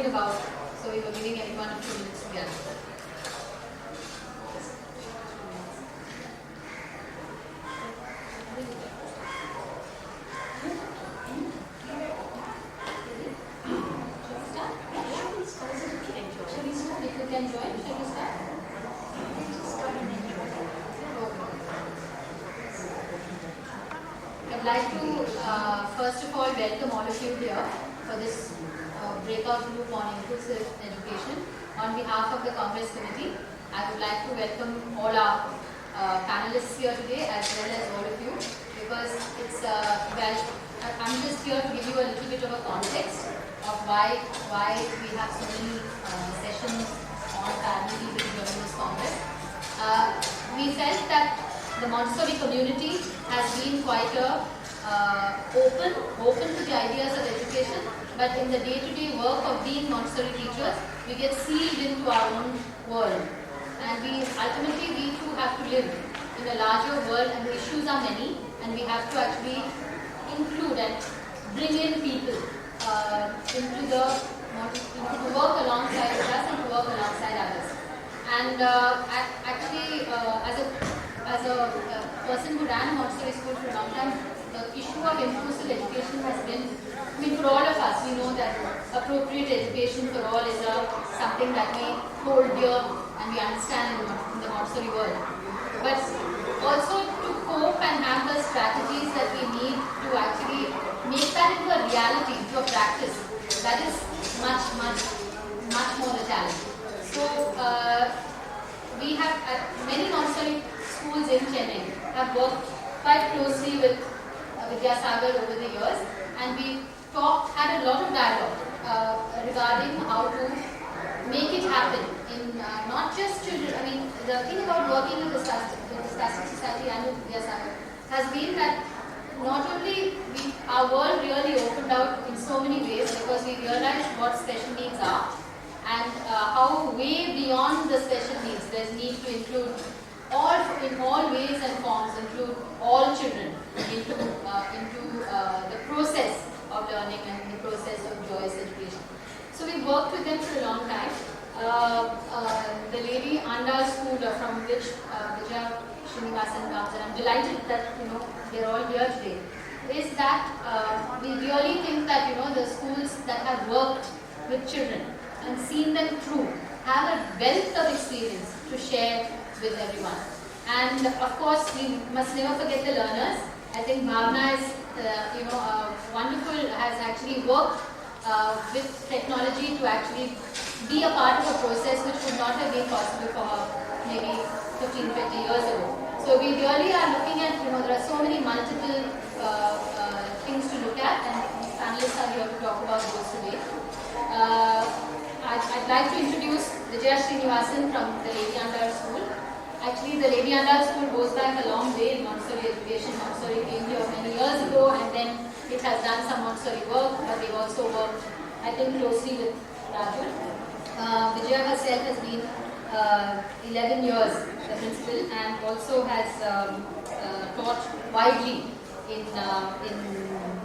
moving about, so we were giving everyone a few minutes to gather. I'd like to first of all welcome all of you here for this breakout group on inclusive education. On behalf of the Congress Committee, I would like to welcome all our panelists here today as well as all of you, because it's I'm just here to give you a little bit of a context of why we have so many sessions on parallelly during this Congress. We felt that the Montessori community has been quite open to the ideas of education, but in the day-to-day work of being Montessori teachers, we get sealed into our own world. And we too have to live in a larger world, and the issues are many, and we have to actually include and bring in people into work alongside us and to work alongside others. And actually, as a person who ran a Montessori school for a long time, the issue of inclusive education has been, for all of us, we know that appropriate education for all is something that we hold dear and we understand in the Montessori world. But also to cope and have the strategies that we need to actually make that into a reality, into a practice, that is much more the challenge. So we have many Montessori schools in Chennai have worked quite closely with Vidyasagar over the years, and we had a lot of dialogue regarding how to make it happen in not just children. The thing about working with the Spastic Society and with Vidyasagar has been that not only our world really opened out in so many ways, because we realized what special needs are and how way beyond the special needs there's need to include in all ways and forms, include all children into the process of learning and the process of joyous education. So we worked with them for a long time. The lady Anda school from which Vijaya Srinivasan comes, and I'm delighted that they're all here today, is that we really think that the schools that have worked with children and seen them through have a wealth of experience to share with everyone. And of course, we must never forget the learners. I think Bhavna is, wonderful, has actually worked with technology to actually be a part of a process which would not have been possible for her maybe 15-20 years ago. So we really are looking at, there are so many multiple things to look at, and these panelists are here to talk about those today. I'd like to introduce Vijaya Srinivasan from the Lady Andar School. Actually, the Lady Andar School goes back a long way in Montessori education. Montessori came here many years ago, and then it has done some Montessori work, but they've also worked, I think, closely with Raju. Vijaya herself has been 11 years the principal, and also has taught widely in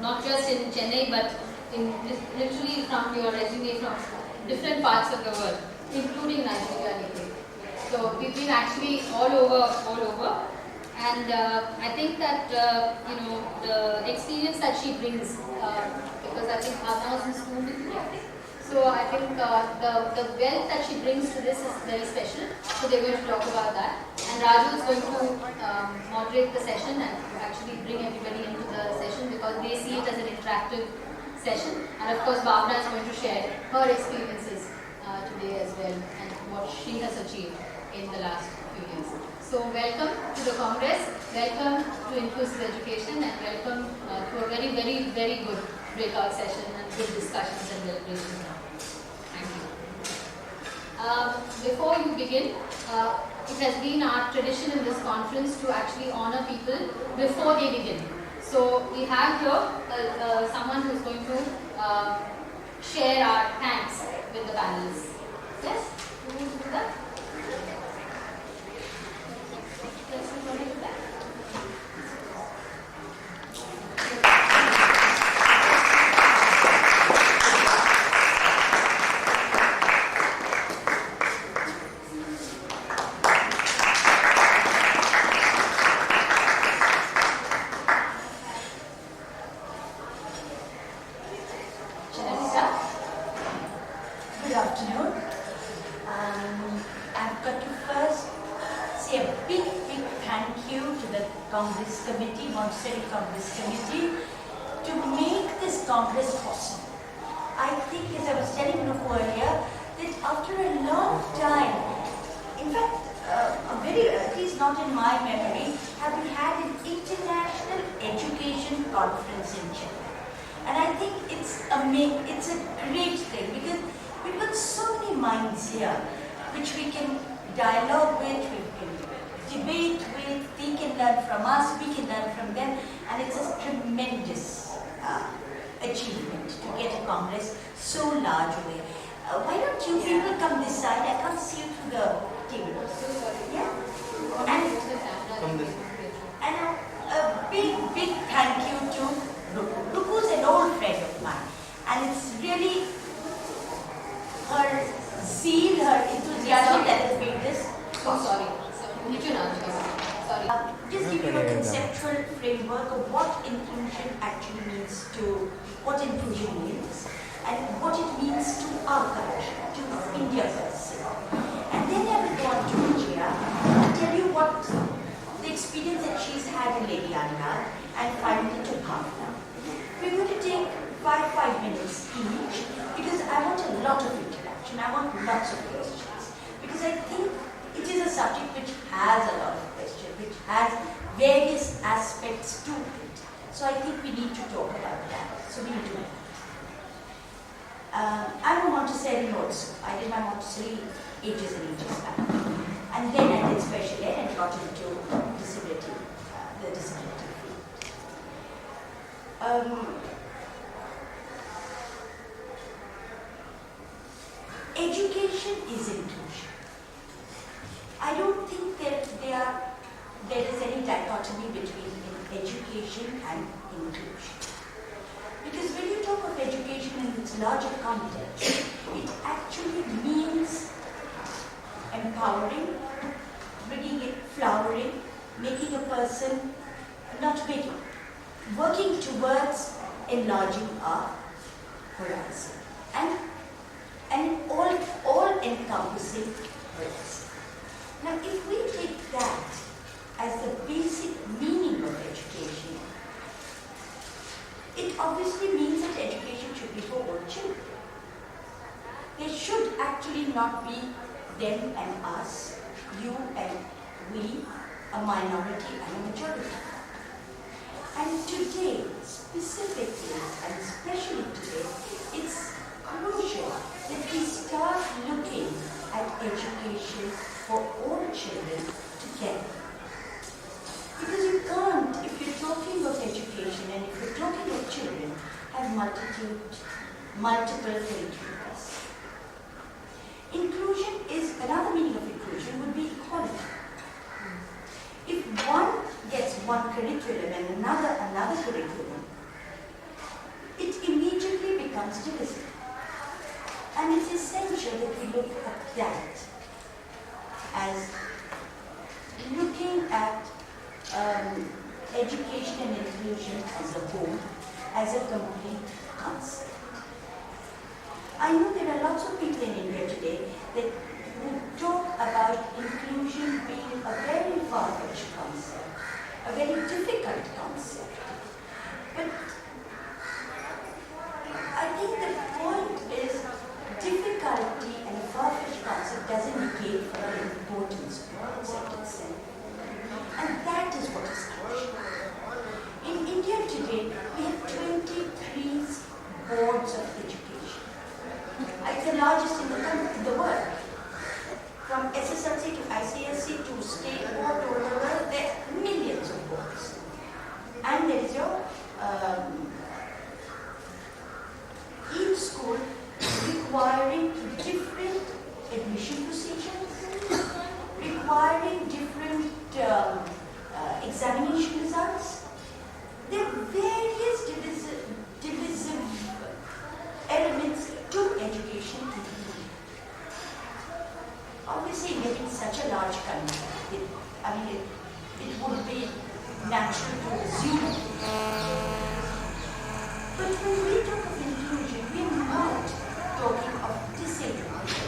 not just in Chennai, but in literally from your resume from different parts of the world, including Nigeria and India. So we've been actually all over, and I think that the experience that she brings, because I think Bhavna was in school with me, I think. So I think the wealth that she brings to this is very special. So they're going to talk about that, and Raju is going to moderate the session and actually bring everybody into the session, because they see it as an interactive session. And of course, Bhavna is going to share her experiences today as well, and what she has achieved in the last few years. So welcome to the Congress, welcome to Inclusive Education, and welcome to a very, very, very good breakout session and good discussions and deliberations now. Thank you. Before you begin, it has been our tradition in this conference to actually honor people before they begin. So we have here someone who is going to share our thanks with the panelists. Yes? Who will do that? Yes, who will do that? thank you to the Congress Committee, Montessori Congress Committee, to make this Congress possible. I think, as I was telling Rupu earlier, that after a long time, in fact, at least not in my memory, have we had an international education conference in Chennai. And I think it's a great thing, because we've got so many minds here which we can dialogue with, we can debate with, they can learn from us, we can learn from them, and it's a tremendous achievement to get a Congress so large away. Why don't you people come this side? I can't see you through the table. Yeah? And a big thank you to Rupu. Rupu's an old friend of mine, and it's really her zeal, her enthusiasm that has made this. Sorry. Just give you a conceptual framework of what inclusion actually means what inclusion means, and what it means to our country, to India per se. And then I will go on to Vijaya and tell you what the experience that she's had in Lady Anna, and finally to Bhavna. We're going to take 5 minutes each, because I want a lot of interaction, I want lots of questions, because I think it is a subject which has a lot of questions, which has various aspects to it. So I think we need to talk about that. So we need to do that. I'm a Montessori also. I did my Montessori ages and ages back. And then I did special ed and got into disability, the disability field. Education is inclusion. I don't think that there is any dichotomy between education and inclusion. Because when you talk of education in its larger context, it actually means empowering, bringing it, flowering, making a person, not making, working towards enlarging our horizon. And all-encompassing horizon. Now, if we take that as the basic meaning of education, it obviously means that education should be for all children. There should actually not be them and us, you and we, a minority and a majority. And today, specifically and especially today, it's crucial that we start looking at education for all children together. Because you can't, if you're talking of education and if you're talking of children, have multiple curriculums. Inclusion is, another meaning of inclusion would be equality. If one gets one curriculum and another curriculum, it immediately becomes divisive. And it's essential that we look at that as looking at education and inclusion as a whole, as a complete concept. I know there are lots of people in India today that who talk about inclusion being a very far-fetched concept, a very difficult concept. But I think the point is difficulty and a far-fetched concept doesn't negate the importance of the concept itself. And that is what is crucial. In India today, we have 23 boards of education. It's the largest in the world. From SSLC to ICSC to state board to whatever, there are millions of boards. And there is your each school requiring different admission procedures, requiring different examination results. There are various divisive elements to education. Obviously, living in such a large country, it would be natural to assume. But when we talk of inclusion, we are not talking of disadvantage.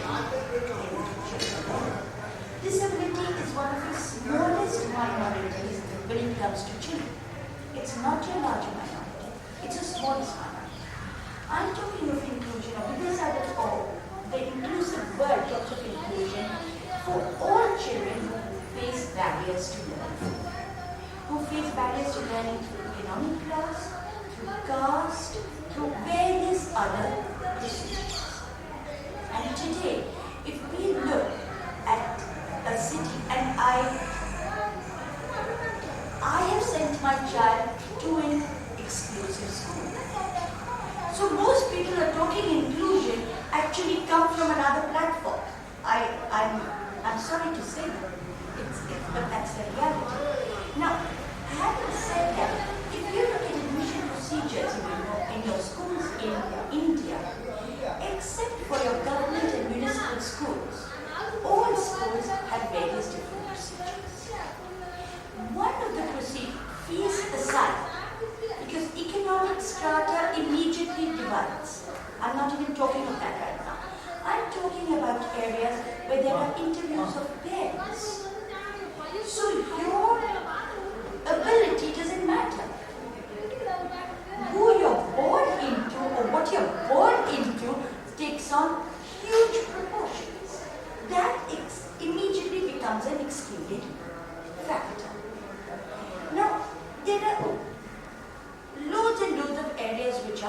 Disability is one of the smallest minorities comes to children. It's not your larger minority, it's a smallest minority. I'm talking of inclusion, because I was all the inclusive word talks of inclusion for all children who face barriers to learning. Who face barriers to learning through economic class, through caste, through various other procedures. And today, if we look at a city, and I have sent my child to an exclusive school. So most people are talking inclusion actually come from another platform. I'm sorry to say that, but that's the reality. Now, having said that, if you look at admission procedures in your schools in India, except for your government and municipal schools, all schools have various different procedures. One of the procedures, fees aside, because economic strata immediately divides. I'm not even talking of that right now. I'm talking about areas where there are interviews of parents. So your ability doesn't matter. Who you're born into or what you're born into takes on huge proportions. That immediately becomes an excluded factor. Now, there are loads and loads of areas which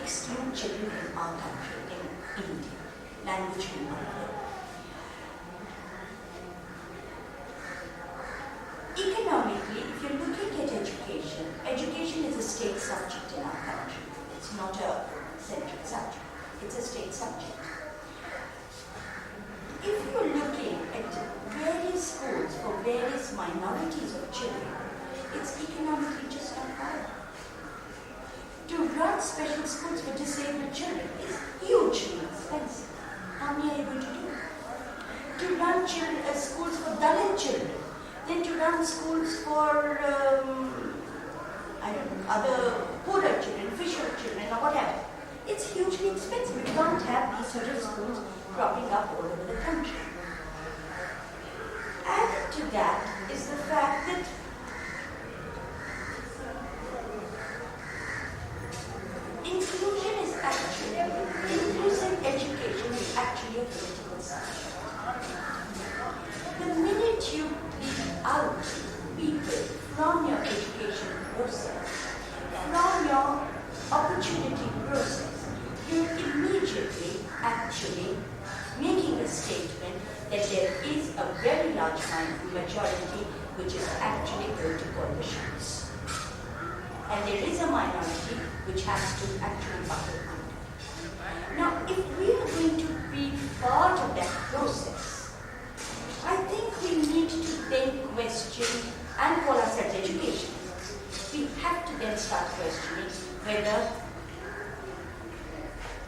exclude children in our country, in India, language minority. Economically, if you're looking at education, education is a state subject in our country. It's not a central subject. It's a state subject. If you're looking at various schools for various minorities of children, it's economically just not viable. To run special schools for disabled children is hugely expensive. How many are you going to do? To run schools for Dalit children, then to run schools for, other poorer children, fisher children, or whatever. It's hugely expensive. We can't have these sort of schools cropping up all over the country. Added to that is the fact that inclusive education is actually a political subject. The minute you leave out people from your education process, from your opportunity process, you're immediately actually making a statement that there is a very large majority which is actually going to call the shots. And there is a minority which has to actually buckle under. Now, if we are going to be part of that process, I think we need to then question and call ourselves educationists. We have to then start questioning whether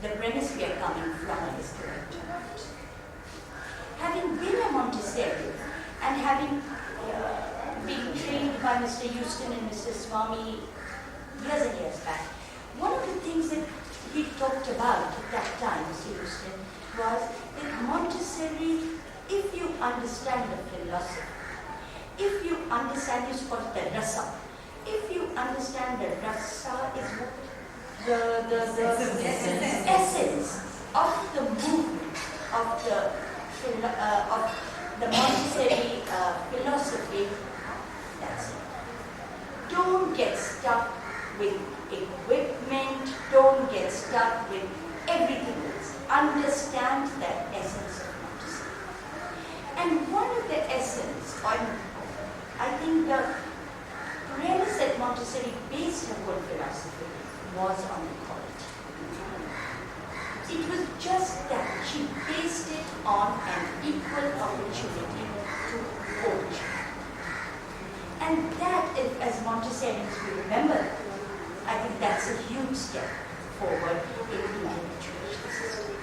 the premise we are coming from is correct or not. Having been a Montessori and having been trained by Mr. Houston and Mr. Swami years and years back, one of the things that he talked about at that time, Mr. Houston, was that Montessori, if you understand the philosophy, if you understand, it's called the rasa. If you understand the rasa is what the essence of the movement of the Montessori philosophy, that's it. Don't get stuck with equipment, don't get stuck with everything else. Understand the essence of Montessori. And one of the essence, I think the premise that Montessori based her whole philosophy was on equality. It was just that she based it on an equal opportunity to all children. And that, as Montessorians we remember, I think that's a huge step forward in Indian education system.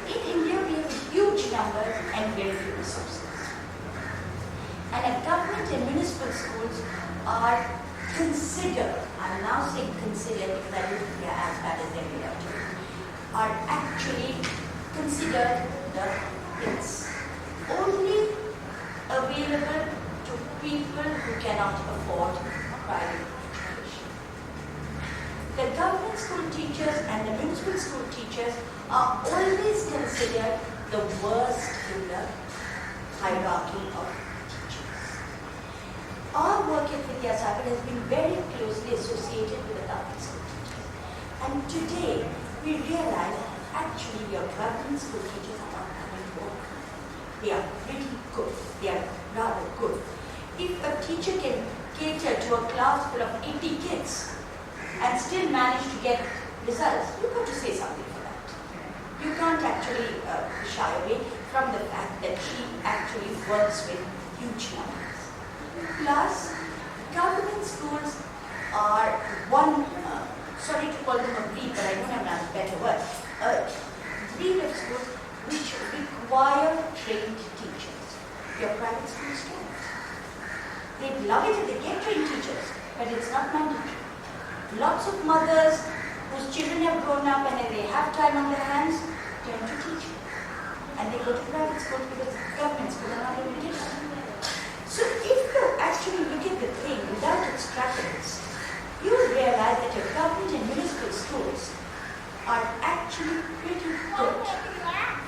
In India, we have huge numbers and very few resources. And government and municipal schools are considered, I'm now saying considered because I don't think they are as bad as they are to, are actually considered it's only available to people who cannot afford private education. The government school teachers and the municipal school teachers are always considered the worst in the hierarchy of teachers. Our work at Vidyasagar has been very closely associated with the government school teachers. And today, we realize actually your government school teachers are not having work. They are pretty good. They are rather good. If a teacher can cater to a class full of 80 kids and still manage to get results, you've got to say something for that. You can't actually shy away from the fact that she actually works with huge numbers. Plus, government schools are one, sorry to call them a breed, but I don't have a better word, a breed of schools which require trained teachers. Your private schools don't. They'd love it if they get trained teachers, but it's not mandatory. Lots of mothers whose children have grown up and they have time on their hands turn to teaching. And they go to private schools because government schools are not able to teach them. So if you actually look at the thing without extravagance, you will realize that your government and municipal schools are actually pretty good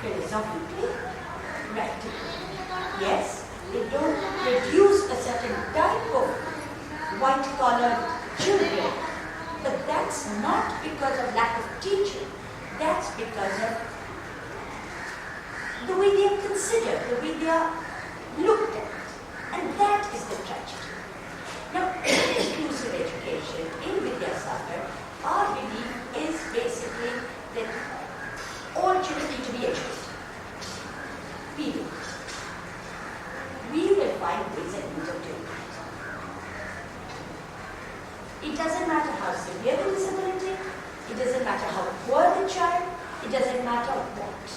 philosophically, practically. Yes, they don't produce a certain type of white-collar children, but that's not because of lack of teaching. That's because of the way they are considered, the way they are looked at. And that is the tragedy. Now, in inclusive education, in Vidyasagar, our belief is basically that all children need to be educated. Period. We will find ways and means of doing that. It doesn't matter how severe the disability, it doesn't matter how poor the child, it doesn't matter what.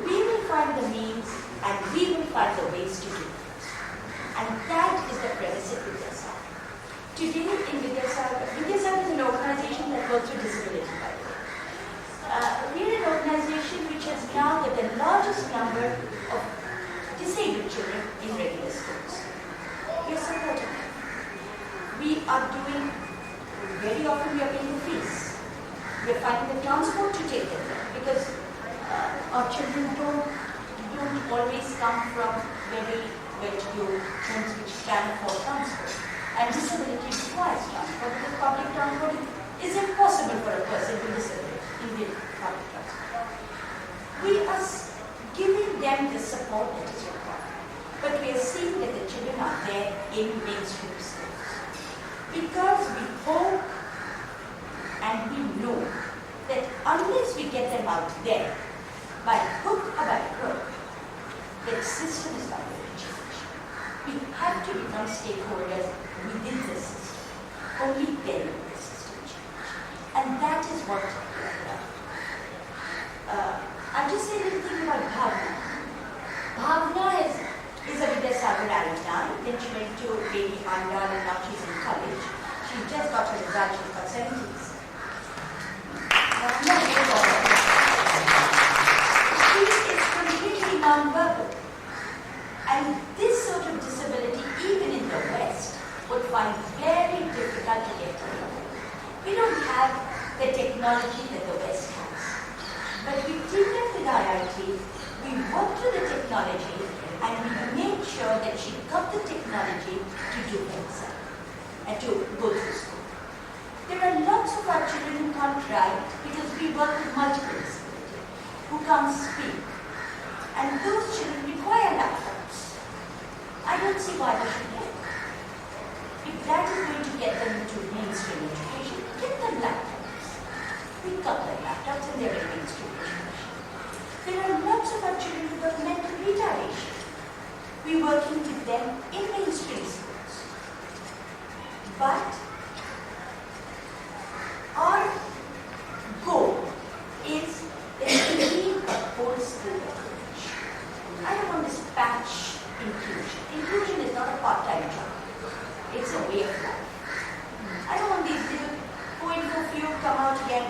We will find the means and we will find the ways to do it. And that is the premise of Vidyasagar. Today in Vidyasagar is an organization that works with disability, by the way. We are an organization which has now got the largest number of disabled children in regular schools. We are supporting them. We are doing, very often we are paying the fees. We are finding the transport to take them there because our children don't always come from very well-to-do homes which can afford transport. And disability requires transport because public transport is impossible for a person with disability in the public transport. We are giving them the support that is required. But we are seeing that the children are there in mainstream schools. Because we hope and we know that unless we get them out there, by hook or by crook, the system is not going to change. We have to become stakeholders within the system. Only then will the system change. And that is what we have done. I'll just say a little thing about Bhavna. Bhavna is a Vidyasagar alumni. Then she went to Baby Andal and now she's in college. She just got her result, she's got 70s. She is completely non-verbal. And this sort of disability, even in the West, would find very difficult to get rid of. We don't have the technology that the West has. But we teamed up with IIT, we worked with the technology, and we made sure that she got the technology to do things and to go through school. There are lots of our children who can't write because we work with multiple disability, who can't speak. And those children require laptops. I don't see why they should get them. If that is going to get them into mainstream education, get them laptops. We got them laptops and they're in mainstream education. There are lots of our children who have mental retardation. We're working with them in mainstream schools. But our goal is that we need a whole school approach. I don't want this patch inclusion. Inclusion is not a part-time job. It's a way of life. I don't want these little go in for few, come out again.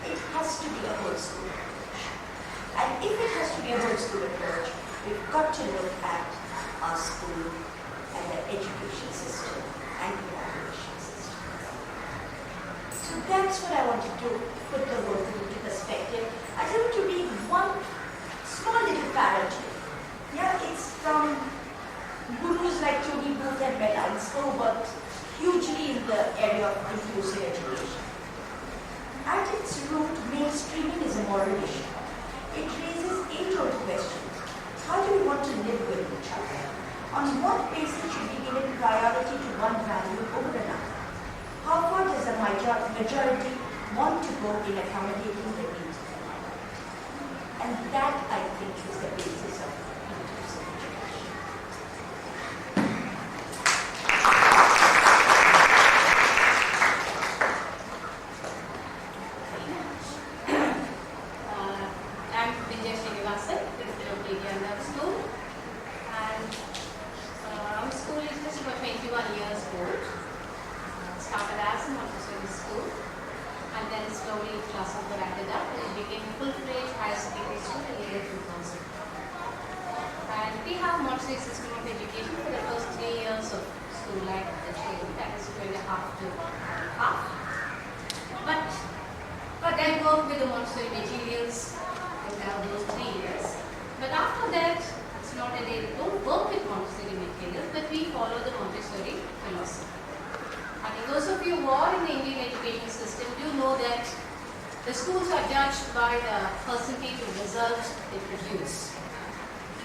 It has to be a whole school approach. And if it has to be a whole school approach, we've got to look at our school and the education system and evaluation system. So that's what I wanted to put the whole thing into perspective. I just want to read one small little paragraph. Yeah, it's from gurus like Tony Booth and Bellines, who worked hugely in the area of inclusive education. At its root, mainstreaming is a moral issue. It raises age-old questions. How do we want to live with each other? On what basis should we give priority to one value over another? How far does the majority want to go in accommodating the needs of the minority? And that, I think, is the basis of inclusive education.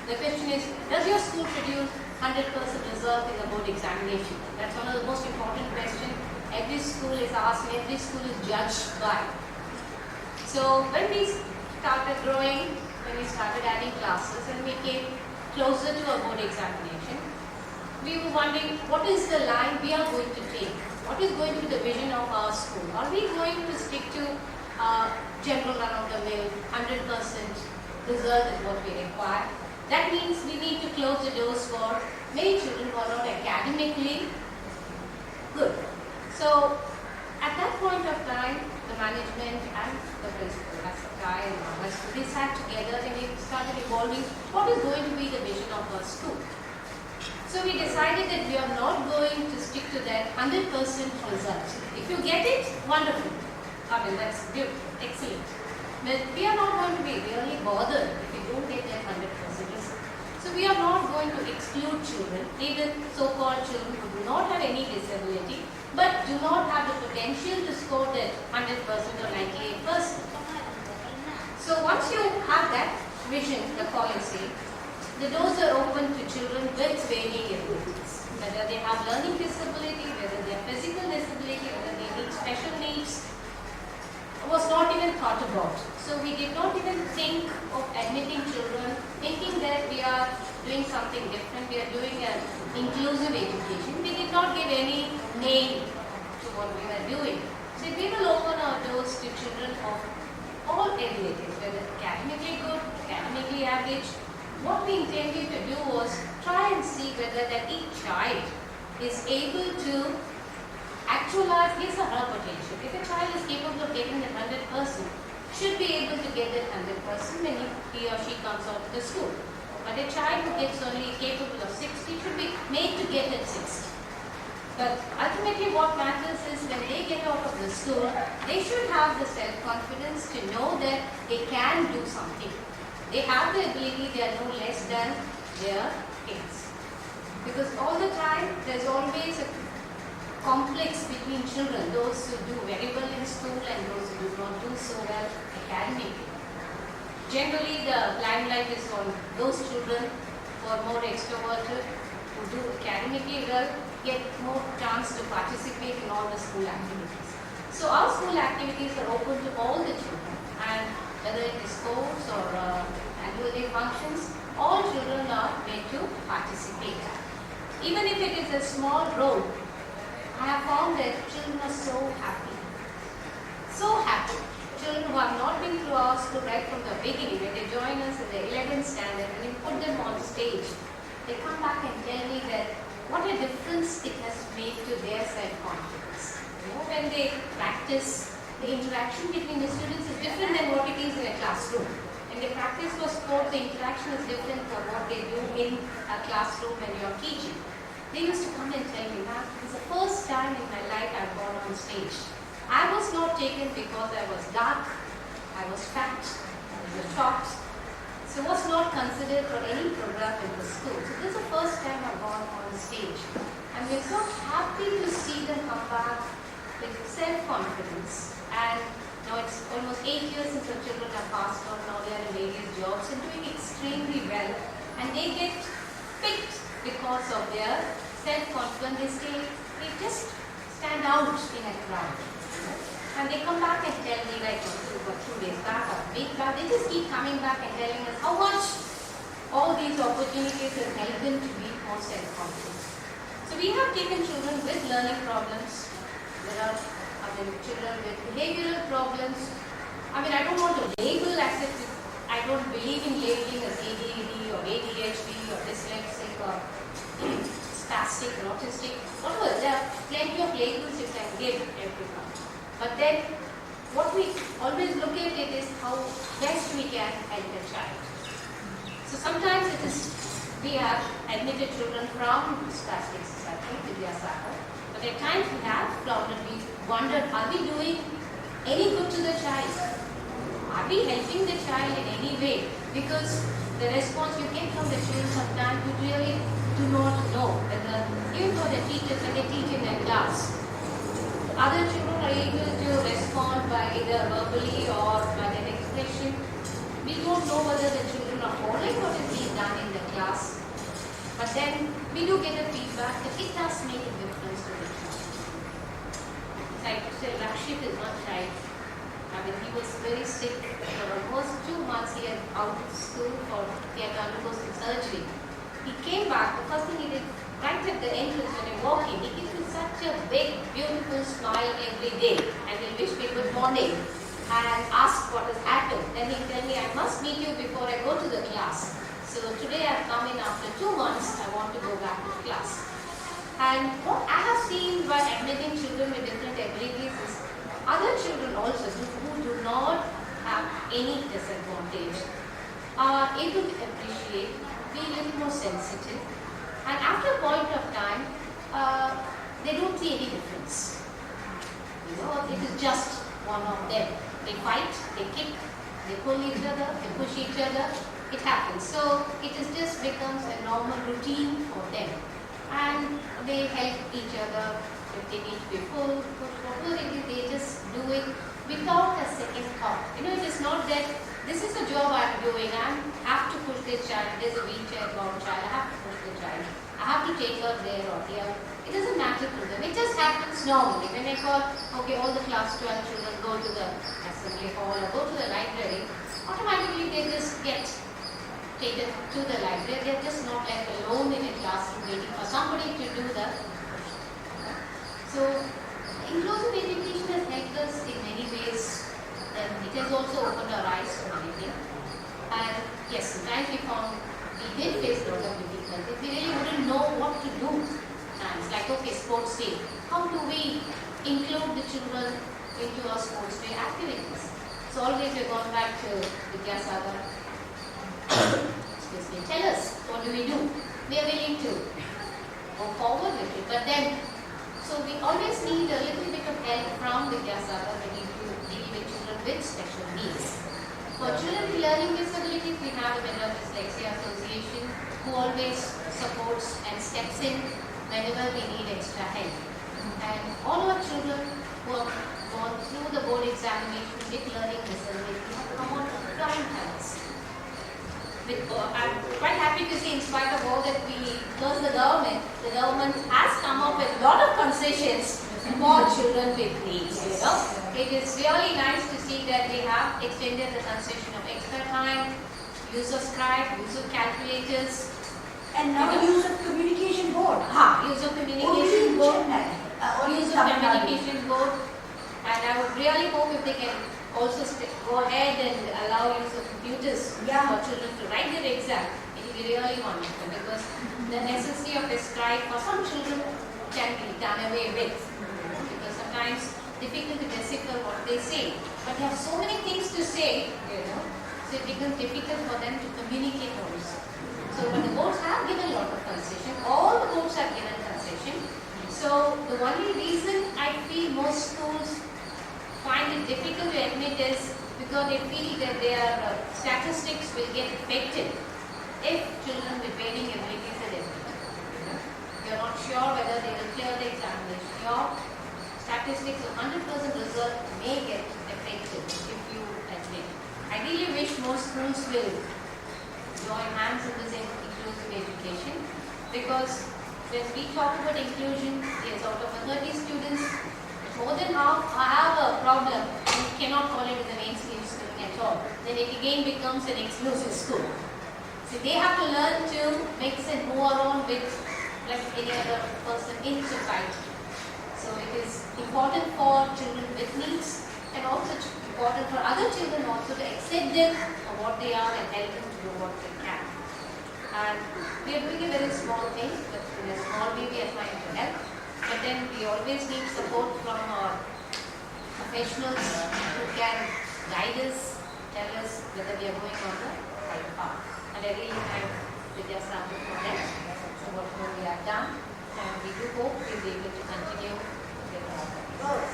The question is, does your school produce 100% result in the board examination? That's one of the most important questions every school is asked and every school is judged by. So when we started growing, when we started adding classes and we came closer to a board examination, we were wondering what is the line we are going to take? What is going to be the vision of our school? Are we going to stick to general run-of-the-mill, 100% result is what we require? That means we need to close the doors for many children who are not academically good. So at that point of time, the management and the principal, as a guy and us, we sat together and we started evolving what is going to be the vision of our school. So we decided that we are not going to stick to that 100% result. If you get it, wonderful. I mean, that's good, excellent. But we are not going to be really bothered if we don't get that 100% result. So we are not going to exclude children, even so-called children who do not have any disability, but do not have the potential to score that 100% or 98%. So once you have that vision, the policy, the doors are open to children with varying abilities. Whether they have learning disability, whether they have physical disability, whether they need special needs, was not even thought about. So we did not even think of admitting children, thinking that we are doing something different, we are doing an inclusive education. We did not give any name to what we were doing. So we will open our doors to children of all abilities, whether academically good, academically average. What we intended to do was try and see whether that each child is able to actualize his or her potential. If a child is capable of getting that 100%, should be able to get that 100% when he or she comes out of the school. But a child who gets only capable of 60 should be made to get that 60. But ultimately what matters is when they get out of the school, they should have the self-confidence to know that they can do something. They have the ability, they are no less than their kids. Because all the time, there's always a conflicts between children, those who do very well in school and those who do not do so well academically. Generally, the limelight is on those children who are more extroverted, who do academically well, get more chance to participate in all the school activities. So our school activities are open to all the children, and whether it is sports or annual day functions, all children are made to participate. Even if it is a small role, I have found that children are so happy. So happy. Children who have not been through our school right from the beginning, when they join us in the 11th standard, when we put them on stage, they come back and tell me that what a difference it has made to their self-confidence. When they practice, the interaction between the students is different than what it is in a classroom. When they practice for sport, the interaction is different from what they do in a classroom when you are teaching. they used to come and tell me, "Ma'am, it's the first time in my life I've gone on stage. I was not taken because I was dark, I was fat, I was short, so was not considered for any program in the school. So this is the first time I've gone on stage. And we're so happy to see them come back with self-confidence. And now it's almost 8 years since the children have passed on, now they are in various jobs and doing extremely well. And they get picked because of their self-confidence. They just stand out in a crowd. And they come back and tell me, like 2 days back or a week back, they just keep coming back and telling us how much all these opportunities have helped them to be more self-confident. So we have taken children with learning problems. There are children with behavioral problems. I don't want to label as if I don't believe in labeling as ADD or ADHD or dyslexic or spastic or autistic. Whatever, there are plenty of labels you can give everyone. But then, what we always look at it is how best we can help a child. So sometimes it is, we have admitted children from spastic society, Sadhana, but at times we have we wondered, are we doing any good to the child? Are we helping the child in any way? Because the response you get from the children sometimes you really do not know whether, even for the teachers when they teach in their class, other children are able to respond by either verbally or by their expression. We don't know whether the children are following what is being done in the class. But then we do get a feedback that it does make a difference to the child. Like Rashid is one child. He was very sick for almost 2 months. He had out of school he had undergone some surgery. He came back, the first thing he did, right at the entrance when I walk in, he gives me such a big, beautiful smile every day and he'll wish me good morning and ask what has happened. Then he'll tell me, I must meet you before I go to the class. So today I've come in after 2 months, I want to go back to class. And what I have seen by admitting children with different abilities is other children also who do not have any disadvantage are able to appreciate, be a little more sensitive, and after a point of time, they don't see any difference. It is just one of them. They fight, they kick, they pull each other, they push each other. It happens. So it just becomes a normal routine for them. And they help each other. If they need to be pulled, whatever it is, they just do it without a second thought. It is not that this is a job I'm doing, I have to push this child, there's a wheelchair bound child, I have to push the child, I have to take her there or here. It doesn't matter to them, it just happens normally. When I call, okay, all the class 12 children go to the assembly hall or go to the library, automatically they just get taken to the library. They're just not left alone in a classroom waiting for somebody to do the. So, inclusive education has helped us in many ways. It has also opened our eyes to many things. And yes, sometimes we found we did face a lot of difficulties. We really wouldn't know what to do. It's like, okay, sports day. How do we include the children into our sports day activities? So always we've gone back to Sadhana. Excuse me. Tell us, what do we do? We are willing to go forward with it. But then, so we always need a little bit of help from Sadhana when we deal with children with special needs. For children with learning disabilities, we have the Mental Dyslexia Association who always supports and steps in whenever we need extra help. And all our children who have gone through the board examination with learning disability have come on to flying colors. I'm quite happy to see, in spite of all that we told the government has come up with a lot of concessions for children with needs. It is really nice to see that they have extended the concession of extra time, use of scribe, use of calculators, and now use of communication board. Use of communication board. Use of communication board. And I would really hope if they can also go ahead and allow use of computers for children to write their exam. It will be really wonderful because the necessity of a scribe for some children can be done away with. Because sometimes difficult to decipher what they say. But they have so many things to say, so it becomes difficult for them to communicate also. So but the boards have given a lot of concession. All the boards have given concession. most schools find it difficult to admit is because they feel that their statistics will get affected if children with varying abilities are admitted. You are not sure whether they will clear the examination. Your statistics of 100% result may get affected if you admit. I really wish more schools will join hands in this inclusive education, because when we talk about inclusion, yes, out of the 30 students, more than half have a problem and you cannot call it as a mainstream schooling at all. Then it again becomes an exclusive school. So they have to learn to mix and move around with like any other person in society. So it is important for children with needs, and also important for other children also to accept them for what they are and help them to do what they can. And we are doing a very small thing, but in a small way we are trying to help. But then we always need support from our professionals who can guide us, tell us whether we are going on the right path. And I really thank Vidya Sadhana for that. So what more we have done, and we do hope we will be able to continue with our goals.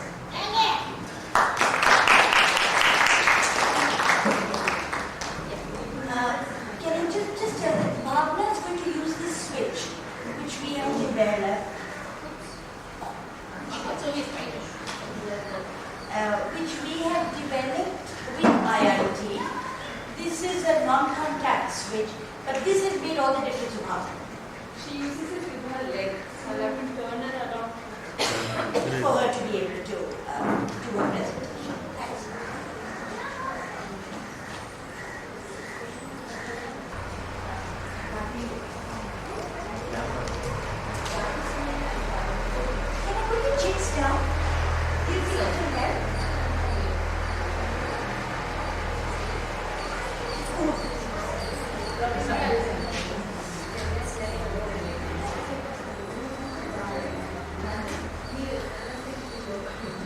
Can I just tell that Bhavna is going to use this switch, which we have developed, with IIT. This is a non-contact switch, but this has made all the difference to Bhavna. She uses it with her leg, so I'll have to turn her around. For her to be able to do her presentation. Thanks. Can I put the chicks down? Do you think it will help?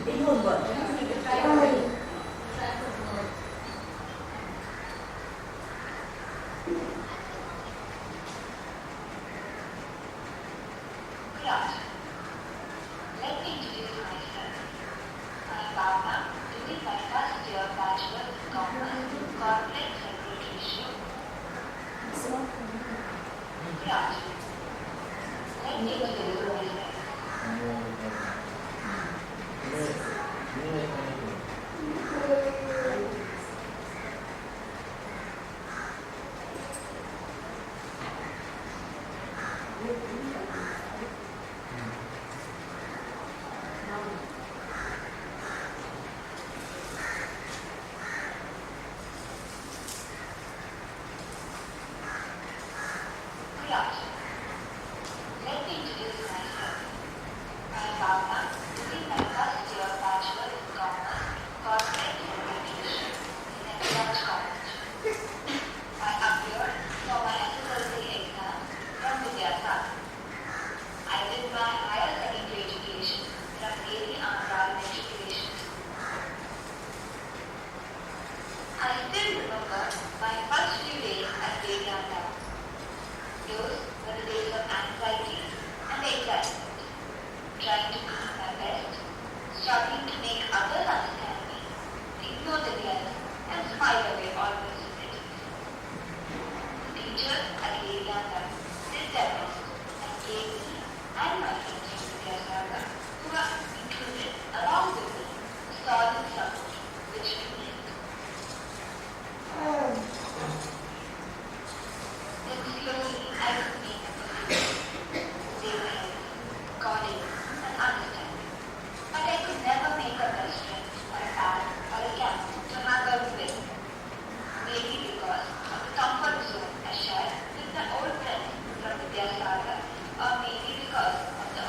It won't work. Let me introduce myself. I'm Bhavna, doing my first year Bachelor of Commerce, Corporate Secretariship. Let me introduce myself. Let me introduce myself. I'm Bhavna, doing my first year Bachelor of Commerce, Corporate Secretariship in Express College. I appeared for my SSLC exam from Vidya Sadhana. I did my higher secondary education from A.V. Andhra Education. I still remember my first few days at Vedanta. Those were the days of anxiety and excitement, trying to do my best, struggling to make others understand me, ignore the realities, and smile away all possibilities. The teachers at Vedanta did their best and gave me and my friends from Vidyasagar, who were included along with me, solid support, which we needed. Then slowly I would make a mistake. They were healthy, calling, and understanding. But I could never make a best friend or a pal or a cat to hang out with. Maybe because of the comfort zone I shared with my old friends from Vidyasagar, or maybe because of the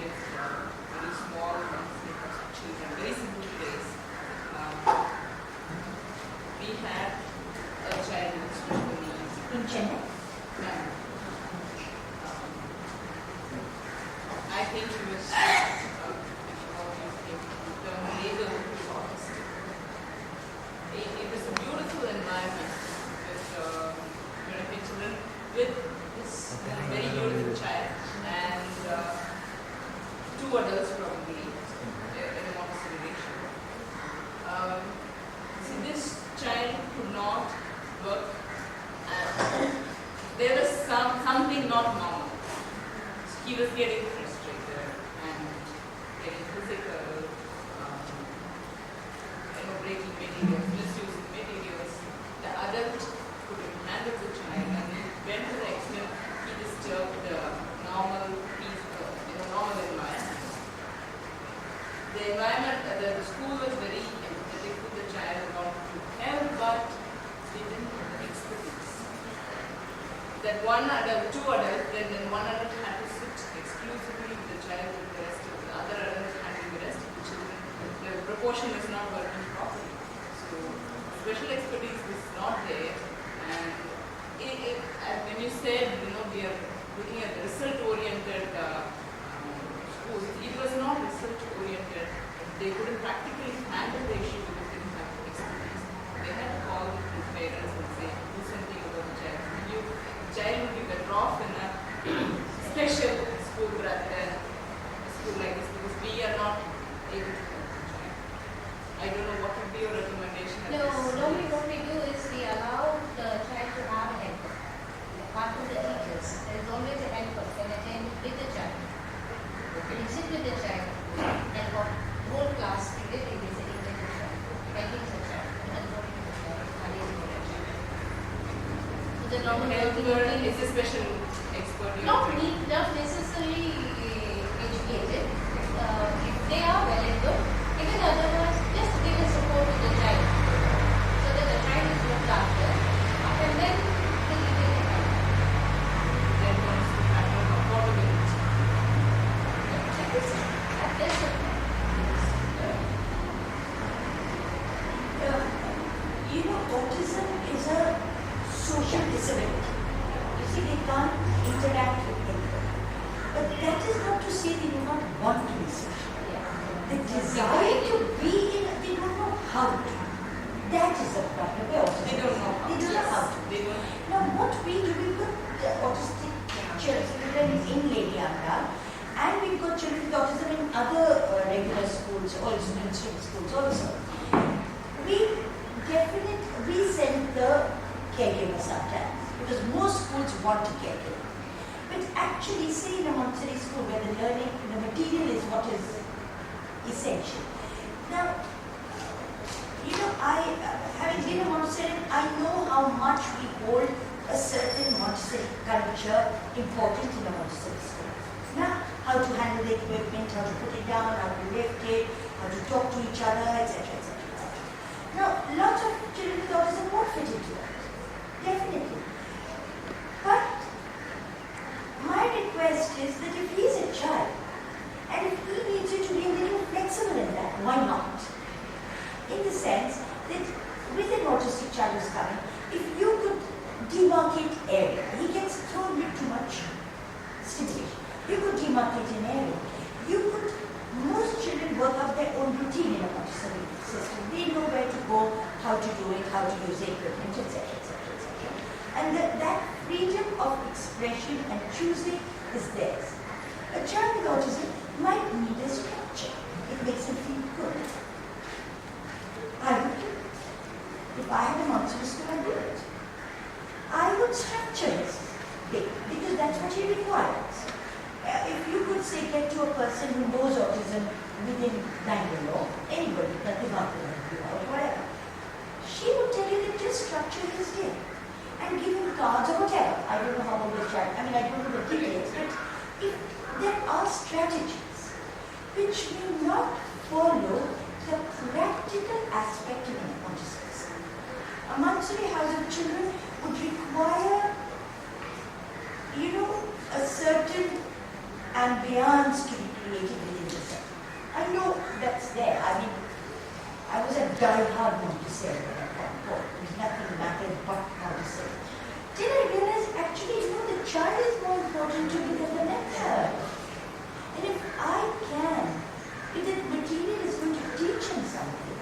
experienced very small groups of children, very simple place. We had a child with special needs. In Chennai? And, I think he was labeled as autistic. It was a beautiful environment with children with this very beautiful child and two adults probably in a Montessori ratio. See, this child could not work. There was something not normal. He was getting frustrated and getting physical, breaking materials, misusing materials. The adult couldn't handle the child and he went to the extent he disturbed the normal peace, normal environment. The environment, the school was very empathetic to the child, wanted to help, but they didn't have the expertise. That one adult, two adults, then one adult had to sit exclusively with the child with the rest of the other adults handling the rest of the children. The proportion is not working properly. So special expertise is not there. And when you said, we are looking at result-oriented schools, it was not result-oriented. They couldn't practically handle the issue because they didn't have the expertise. They had to call the parents and say, do something about the child. The child would be better off in a special school rather than a school like this because we are not able to help the child. I don't know what would be your recommendation. No, normally what we do is we allow the child to have a helper. Apart from the teachers, there is always a helper can attend with the child. When you sit with the child and for the whole class, you will be sitting with the child, helping the child, and supporting the child, managing the child. So the normal helper is a special expert. not necessarily educated. If they are well and good, even otherwise, just give a support to the child so that the child is looked after, and then they will be help. Then comes the factor of affordability. At this point, autism is a social disability. You see, they can't interact with anybody. But that is not to say they do not want to be social. The desire to be in, they don't know how to. That is the problem. They don't know how. They don't know how to. They don't. Now, what we do, we put autistic children in Lady Anga, and we've got children with autism in other regular schools, also mainstream schools also. We send the caregiver sometimes, because most schools want a caregiver. But actually, say in a Montessori school where the learning, the material is what is essential. Now, having been a Montessori, I know how much we hold a certain Montessori culture important in a Montessori school. Now, how to handle the equipment, how to put it down, how to lift it, how to talk to each other, etc., etc., etc. Now, lots of children with autism won't fit into that. Definitely. But my request is that if he's a child, and if he needs you to be a little flexible in that, why not? In the sense that with an autistic child who's coming, if you could demarcate area, he gets thrown with too much stimulation. You could demarcate an area. Most children work out their own routine in a Montessori system. They know where to go, how to do it, how to use the equipment, etc., etc., etc. And that freedom of expression and choosing is theirs. A child with autism might need a structure. It makes him feel good. I would do it. If I had a Montessori school, I'd do it. I would structure his day because that's what he requires. If you could say, get to a person who knows autism within Bangalore, anybody, Pratibha or whatever, she would tell you that just structure his day and give him cards or whatever. I don't know how old the child, I don't know the details, but if there are strategies which will not follow the practical aspect of an Montessori school. A Montessori house of children would require, a certain ambience to be created within yourself. I know that's there. I mean, I was a die-hard Montessori at one point. Nothing mattered but Montessori. Then I realized actually, the child is more important to me than the method. And if I can, if the material is going to teach him something,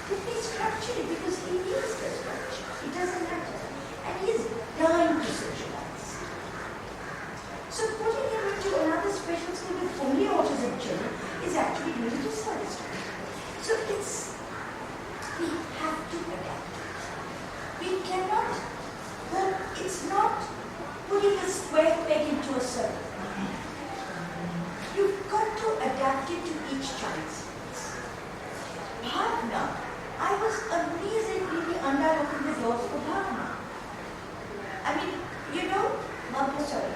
let me structure it because he needs the structure. It doesn't matter. And he is dying to socialize. So putting him into another special school with only autism children is actually doing a disservice to him. So we have to adapt. We cannot, it's not putting a square peg into a circle. You've got to adapt it to each child's needs. Bhavna, I was amazingly under opening the doors for Bhavna. I mean, Montessori.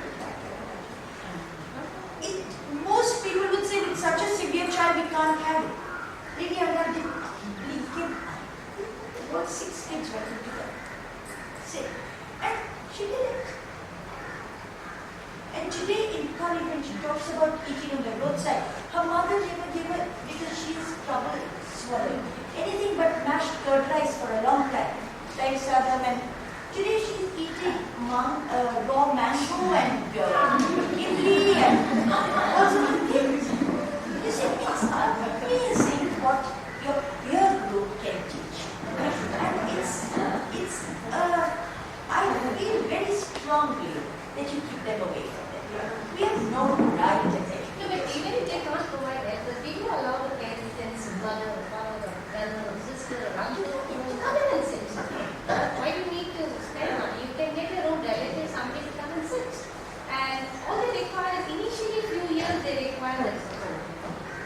Most people would say with such a severe child we can't carry. Lady Anna did about 6 kids working together. 6. And she did it. And today in college when she talks about eating on the roadside, her mother never gave her, because she has trouble swallowing, anything but mashed curd rice for a long time. Like Sadhana, and today she's eating raw mango and imli and all sorts of things. You see, it's amazing what your peer group can teach. And I feel very strongly that you keep them away from them. We have no right to take. No, but even if they can't provide help, but we do allow the parents, mother, father, brother, sister, uncle, to come in and sit. Why do you need to spend money? You can get your own relatives, somebody to come and sit. And all they require is initially few years they require that support.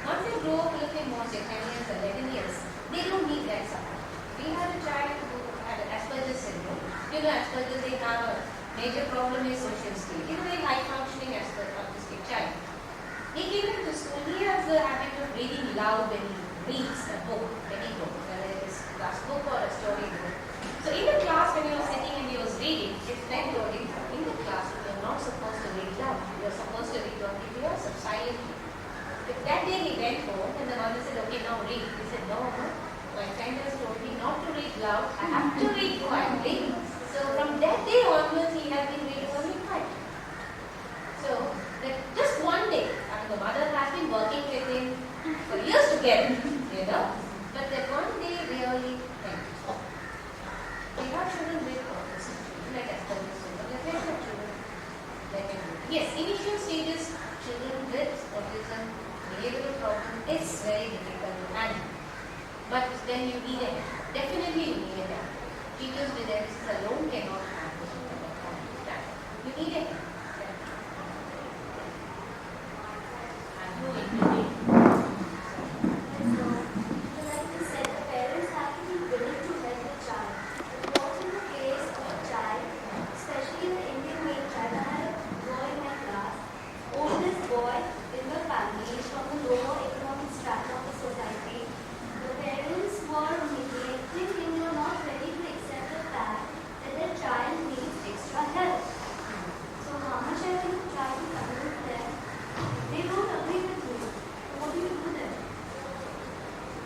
Once they grow up a little more, say 10 years or 11 years, they don't need that support. We had a child who had Asperger's syndrome. Asperger's, they have a major problem is social skills. He's a very high functioning autistic child. He came into school, he has the habit of reading loud when he reads a book, any book, whether it is a class book or a story book. So in the class when he was sitting and he was reading, his friend told him, in the class you are not supposed to read loud, you are supposed to read only to yourself silently. But that day he went home and the mother said, okay, now read. He said, no, my friend has told me not to read loud, I have to read quietly. So from that day onwards, he has been reading only quietly. So that just one day, the mother has been working with him for years together, but that one day really helped. We have children with autism, like Asperger's syndrome, like regular children. Yes, initial stages, children with autism, behavioral problem is very difficult to handle. But then you need it. Definitely you need it. Teachers with emphasis alone cannot handle that. You need it. Like you said, the parents have to be willing to help the child. But what in the case of a child, especially the Indian male child, I had a boy in my class, oldest boy in the family, from the lower economic strata of the society. The parents were neglecting him, were not ready to accept the fact that their child needs extra help. So how much I will try to convince them, they don't agree with me. So what do you do then?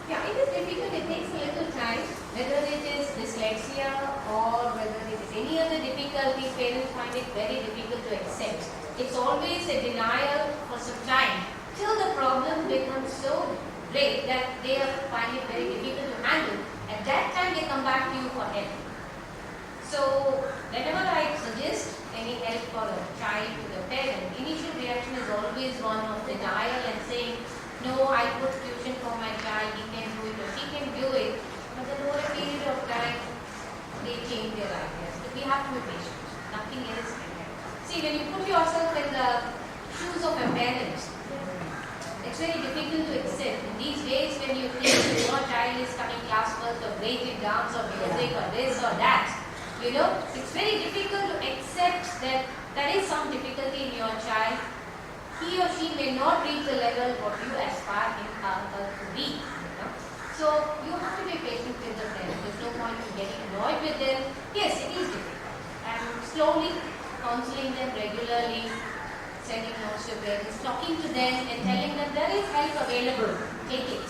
Yeah, it is difficult. It takes a little time. Whether it is dyslexia or whether it is any other difficulty, parents find it very difficult to accept. It's always a denial for some time till the problem becomes so great that they find it very difficult to handle. At that time, they come back to you for help. So, whenever I suggest any help for a child to the parent, initial reaction is always one of denial and saying, no, I put tuition for my child, he can do it or she can do it. But then over a period of time, they change their ideas. But we have to be patient. Nothing else can help. See, when you put yourself in the shoes of a parent, it's very difficult to accept. In these days, when you think your child is coming class first or creative dance or music or this or that, it's very difficult to accept that there is some difficulty in your child. He or she may not reach the level what you aspire him or her to be. So you have to be patient with the parents. There's no point in getting annoyed with them. Yes, it is difficult. And slowly counseling them regularly, sending notes to parents, talking to them and telling them there is help available, take it.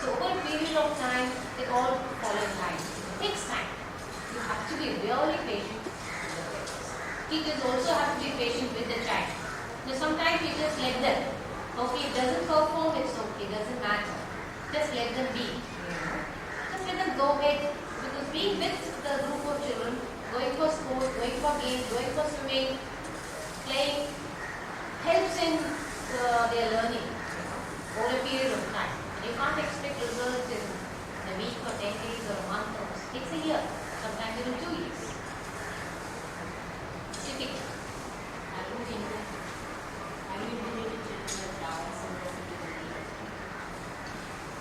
So over a period of time, they all fall in line. It takes time. You have to be really patient with the parents. Teachers also have to be patient with the child. Now sometimes we just let them. Okay, it doesn't perform, it's okay, doesn't matter. Just let them be. Just let them go ahead. Because being with the group of children, going for sports, going for games, going for swimming, playing, helps in their learning over a period of time. You can't expect results in a week or 10 days or a month or it's a year, sometimes even 2 years. It's difficult.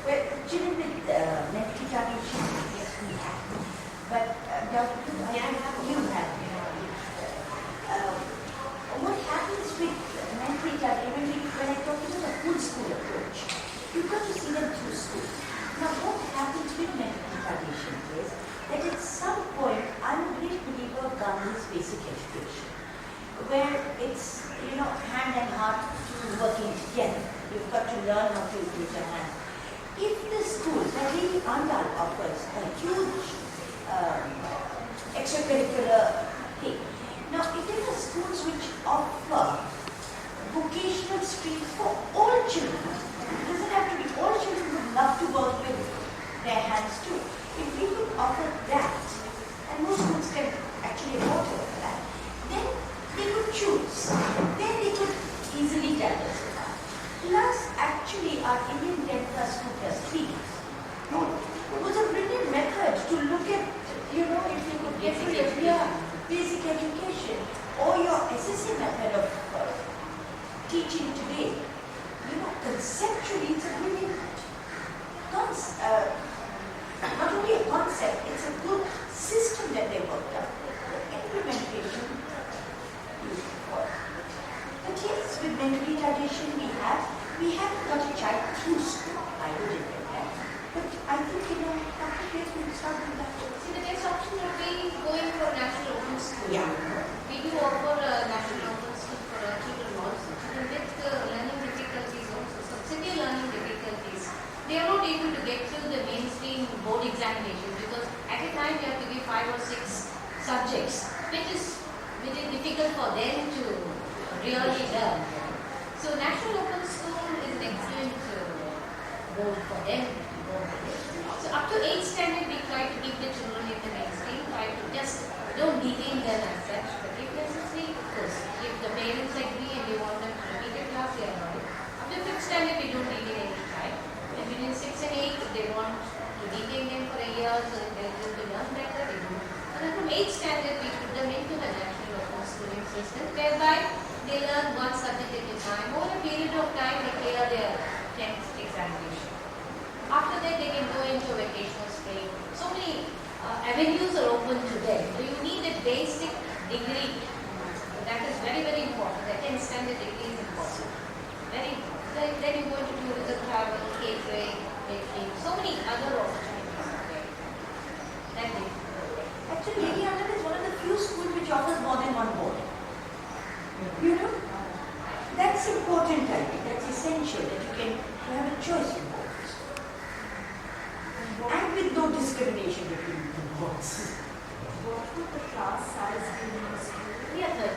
Well, children with mental retardation, yes, we have. But Dr. You have. What happens with mental retardation, when I talk about a full school approach, you've got to see them through school. Now, what happens with mental retardation is that at some point, I'm a great believer of Gandhi's basic education, where it's, hand and heart working together. You've got to learn how to use your hand. If the schools, like really Andal offers a huge extracurricular thing. Now, if there are schools which offer vocational streams for all children, it doesn't have to be all children would love to work with their hands too. If we could offer that, and most schools can actually afford to offer that, then they could choose. Then they could easily diversify. Plus, actually, our Indian 10 plus 2 plus 3 was a brilliant method to look at, if you could get basic education or your SSA method of teaching today. Conceptually, it's a brilliant concept. Not only a concept, it's a good system that they worked out. The implementation is important. But yes, with mental retardation we haven't got a child through school. I would admit that. But I think in a couple of years we'll start with that. See, the next option would be going for national open school. Yeah. We do offer a national open school for our children also. Children with learning difficulties also, so severe learning difficulties. They are not able to get through the mainstream board examination because at a time you have to give 5 or 6 subjects, which is difficult for them to really learn. So national open school is an excellent board for them. So up to 8th standard we try to keep the children in the mainstream, try to just don't detain them as such, but if necessary, of course, if the parents agree and they want them to repeat a class, they are not. Up to 5th standard we don't detain any child. And between 6 and 8, if they want to detain them for a year so that they will learn better, they do. And then from 8th standard we put them into the national open schooling system, whereby they learn one subject at a time. Over a period of time, they clear their 10th examination. After that, they can go into vocational stream. So many avenues are open to them. So you need a basic degree. That is very, very important. The 10th standard degree is important. Very important. Then you go into tourism, travel, catering, baking. So many other opportunities are there. That's it. Actually, Indiana is one of the few schools which offers more than one board. That's important, I think. That's essential that you can have a choice in boards. And with no discrimination between the boards. What would the class size be in a school? We are 30.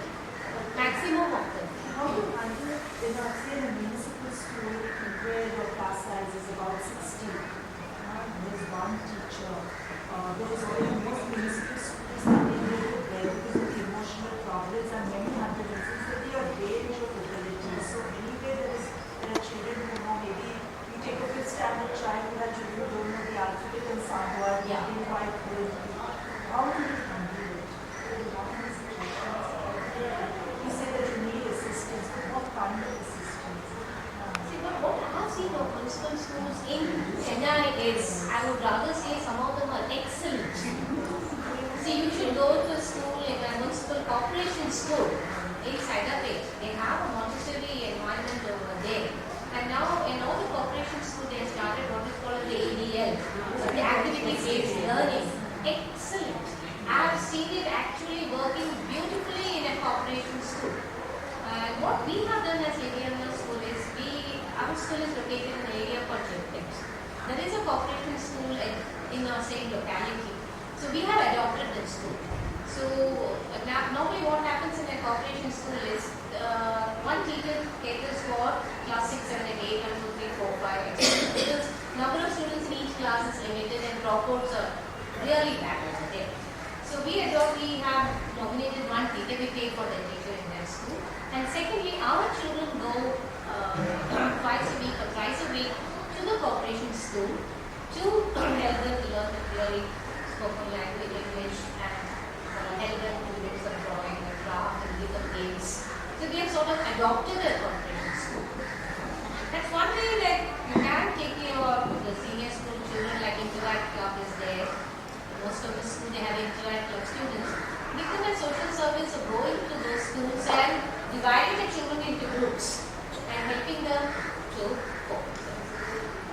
Maximum of 30. How do you handle in a municipal school where your class size is about 60? There's one teacher. Those are most municipal schools that they live there because of emotional problems and many other reasons that they are range of abilities. So anyway, there are children who know maybe you take a 5th standard child who has children who don't know the alphabet and some who are reading quite good. How do you handle it? What kind of situations? You say that you need assistance, but what kind of assistance? See, but what I have seen of municipal schools in Chennai is, I would rather say some of them are excellent. See, you should go to a school in a municipal corporation school in Saidapet. They have a Montessori environment over there. And now in all the corporation schools they have started what is called the ADL, the activity-based learning. Excellent. I have seen it actually working beautifully in a corporation school. And school is located in an area called Genetics. There is a corporation school in our same locality. So we have adopted that school. So normally what happens in a corporation school is one teacher caters for class 6, 7 and 8, 1, 2, 3, 4, 5, etc. Because number of students in each class is limited and dropouts are really bad over there. So we have nominated one teacher, we pay for the teacher in that school. And secondly, our children go twice a week or thrice a week to the corporation school to help them to learn the theory, spoken language, English, and help them to do some drawing and craft and give them games. So we have sort of adopted a corporation school. That's one way that you can take care of the senior school children, like Interact Club is there. Most of the school they have Interact Club students. Give them a social service of going to those schools and dividing the children into groups and helping them to cope.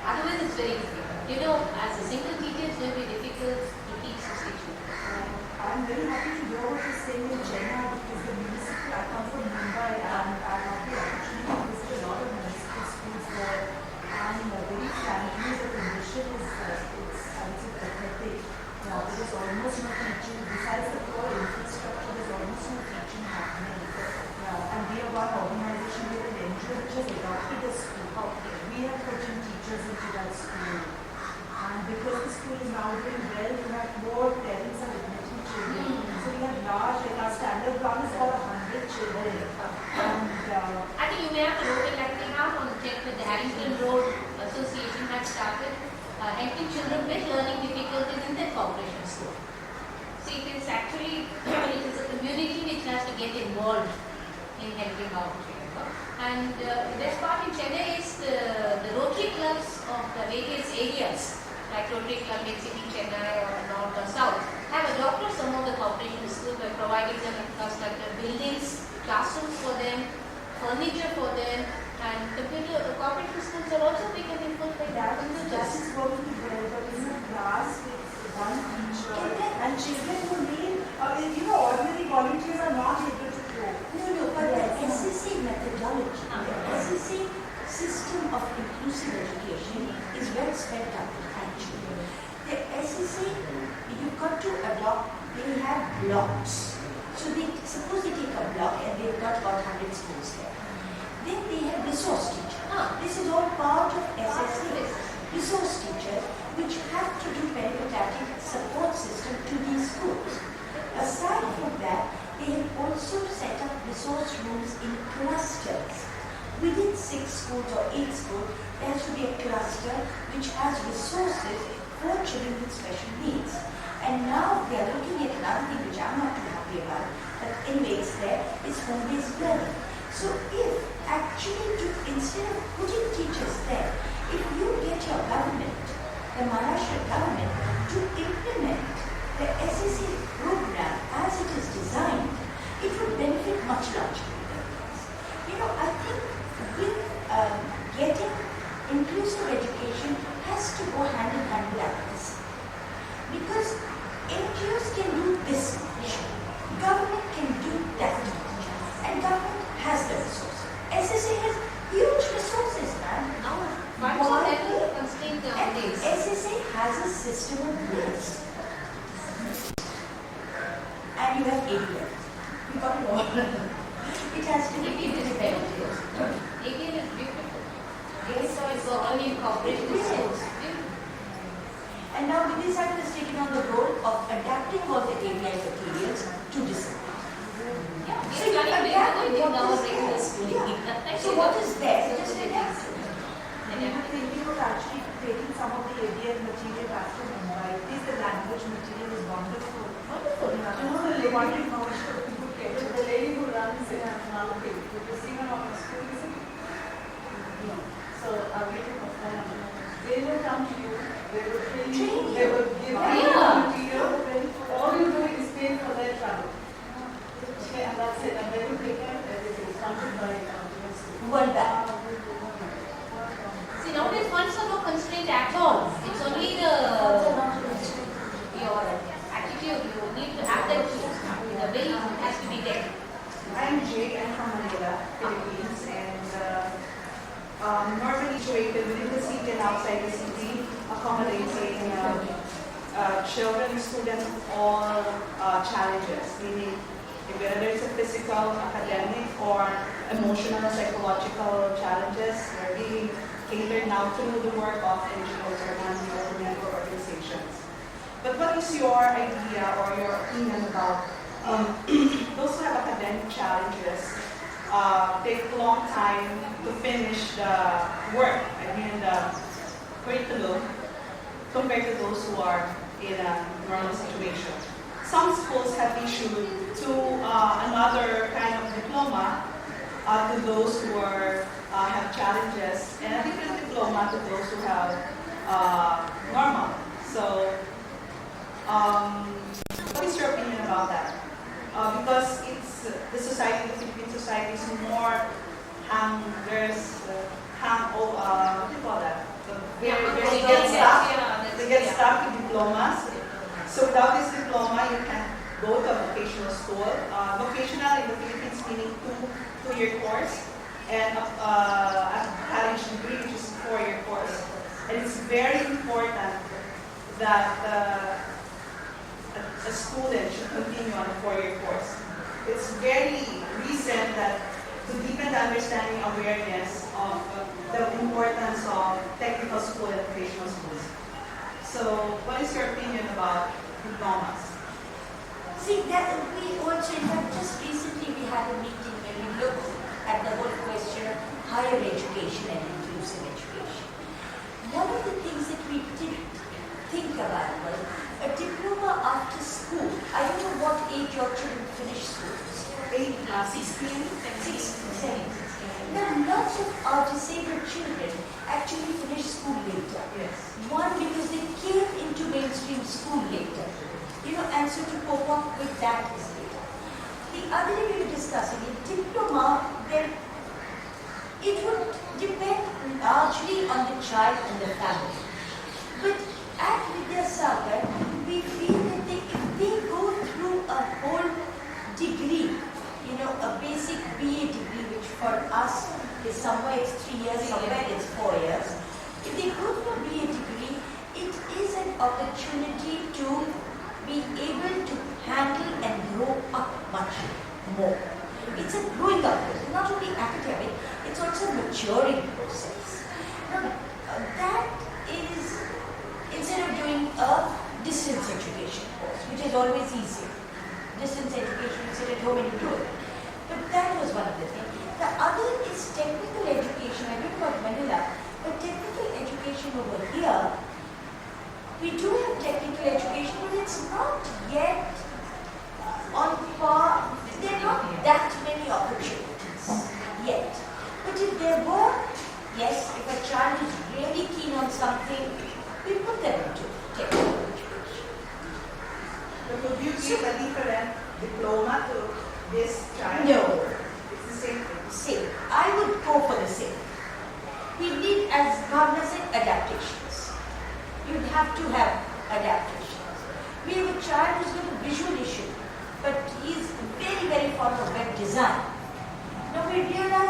Otherwise it's very difficult. You know, as a single teacher it's going to be difficult to teach 60 children. I'm very happy to hear what you're saying in Chennai because the municipal, I come from Mumbai and I have the opportunity to visit a lot of municipal schools there, and very frankly the condition is pathetic. There is almost no teaching, besides the poor infrastructure, there's almost no teaching happening. And we are one organization with an NGO which has adopted a school. We have put in teachers into that school. And because the school is now doing well, we have more parents are admitting children. So we have large, like our standard plan is about 100 children. And I think you may have to note it like we have on the check with the Harrington Road Association has started helping children with learning difficulties in their corporation school. See, it is actually it is a community which has to get involved in helping out children. And the best part in Chennai is the Rotary clubs of the various areas, like Rotary Club in City, Chennai or North or South, have adopted some of the corporation schools by providing them infrastructure, buildings, classrooms for them, furniture for them, and corporation schools are also becoming full-time computers. that is working well, but in a class with one teacher and children who need, ordinary volunteers are not able to cope. No, but the SSA methodology, the SSA system of inclusive education is well spelled out actually. The SSA, you've got to adopt, they have blocks. So suppose they take a block and they've got about 100 schools there. Then they have resource teachers. This is all part of SSA. Resource teachers which have to do pedagogic support system to these schools. Aside from that, they have also set up resource rooms in clusters. Within 6 schools or 8 schools, there has to be a cluster which has resources for children with special needs. And now they are looking at another thing which I'm not too happy about, but anyway it's there, is home-based learning. So if actually instead of putting teachers there, if you get your government, the Maharashtra government, to implement the SSA program as it is designed, it would benefit much larger people. I think with getting inclusive education has to go hand in hand with advocacy. Because NGOs can do this much, government can do that much, and government has the resources. SSA has huge resources, man. Funds are never constrained nowadays. SSA has a system of grants. And you have ABL. You got it all. It has to be independent. ABL is beautiful. It's only incorporated in schools. And now Vidyasagar has taken on the role of adapting all the ABI materials to discipline. So you adapt what is there. So what is there? Just adapt it. We were thinking of actually taking some of the ABL material back to Mumbai. The language material is wonderful. Wonderful. The lady the lady who runs it now, the singer of the school, is it? No. So I'll give you a phone. They will come to you, they will train you, they will give you material. All you do is pay for their travel. And that's it. And they will take care of everything. Funded by One back. See, nowadays funds are no constraint at all. It's only your attitude. You need to have that too. The will has to be there. I'm Jay. I'm from Manila, Philippines, and normally situated within the city and outside the city, accommodating children, students of all challenges, meaning whether it's a physical, academic, or emotional, psychological challenges. We're being catered now through the work of NGOs or non-governmental organizations. But what is your idea or your opinion about those who have academic challenges? Take a long time to finish the work, the curriculum, compared to those who are in a normal situation. Some schools have issued to another kind of diploma to those who have challenges, and a different diploma to those who have normal. So, what is your opinion about that? Because it's the society, the Philippine society is more what do you call that? They get stuck in diplomas. So without this diploma, you can go to a vocational school. Vocational in the Philippines meaning two-year course, and a college degree, which is a 4-year course. And it's very important that a student should continue on a 4-year course. It's very recent that to deepen the understanding, awareness of the importance of technical school and vocational schools. So, what is your opinion about diplomas? See, that we also, in fact, just recently we had a meeting where we looked at the whole question of higher education and inclusive education. One of the things that we didn't think about was a diploma after school. I don't know what age your children finish school. 16. 16. Now, lots of our disabled children actually finish school later. Yes. One, because they came into mainstream school later. And so to cope up with that is later. The other day we were discussing a diploma, then it would depend largely on the child and the family. But at Vidyasagar, we feel that if they go through a whole degree, a basic BA degree, which for us is somewhere it's 3 years, somewhere it's 4 years. If they go through a BA degree, it is an opportunity to be able to handle and grow up much more. It's a growing up process, not only academic, it's also a maturing process. Now, that is, instead of doing a distance education course, which is always easier. Distance education, you sit at home and you do it. But that was one of the things. The other is technical education. I don't know about Manila, but technical education over here, we do have technical education, but it's not yet on par. There are not that many opportunities yet. But if there were, yes, if a child is really keen on something, we put them into technical education. But would you give a different diploma to this child? No. It's the same thing. Same. I would go for the same. We need, as Bhavna said, adaptations. You'd have to have adaptations. We have a child who's got a visual issue, but he's very, very fond of web design. Now we realize